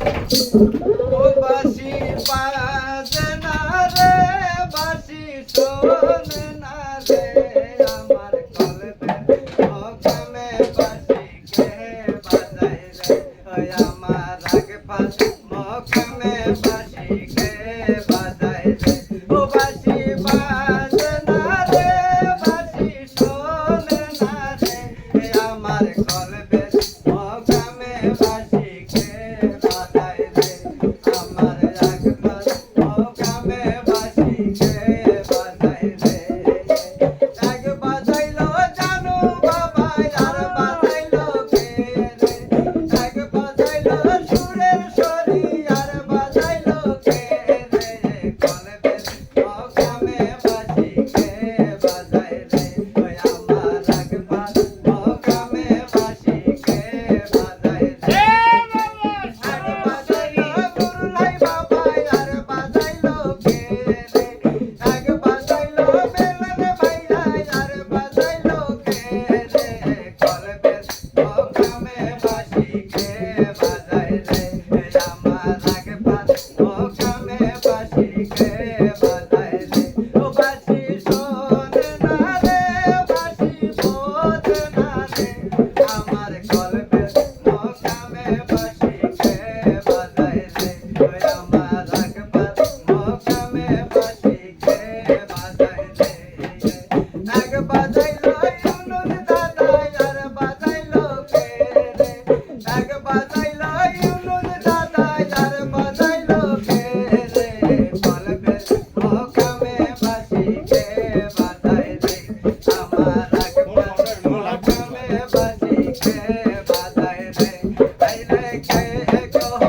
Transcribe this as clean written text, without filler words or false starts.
ও বাঁশি বাজে না রে, বাঁশি শোনে না রে, আমার কলবে মকামে বাঁশি কে বাজায় রে, ওই আমার রাগপাল মকামে বাঁশি কে বাজায় রে। ও বাঁশি বাজে না রে, বাঁশি শোনে না রে, আমার কলবে মকামে বাঁশি কে বাজায় রে, আমার রাগপাল মকামে বাঁশি কে বাজায় রে। এক বাজাইলো জানু বাবা আর বাজাইলো কে রে, এক বাজাইলো সুরের শরী আর বাজাইলো কে রে, কলবের মকামে বাঁশি কে বাজায় রে, ওই আমার রাগপাল মকামে বাঁশি কে বাজায় রে। এক বাজাইলো মুরলাই বাবা আর বাজাইলো কে রে, এক বাজাইলো বেলন ভাইয়া আর বাজাইলো কে রে, কলবের মকামে বাঁশি কে বাজায় রে, আমার রাগপাল মকামে বাঁশি কে বাজায় রে। ও বাঁশি শোনে না রে, বাঁশি বোঝে না রে, আমার কলবের মকামে বাঁশি কে বাজায় রে, ওই আমার রাগপাল মকামে বাঁশি কে বাজায় রে। এক বাজাইলো ইউনুস দাদা আর বাজাইলো কে রে, এক বাজাইলো ইউনুস দাদা আর বাজাইলো কে রে, কলবের মকামে বাঁশি কে বাজায় রে, আমার রাগপাল মকামে বাঁশি কে বাজায় রে। আইলে কে কহ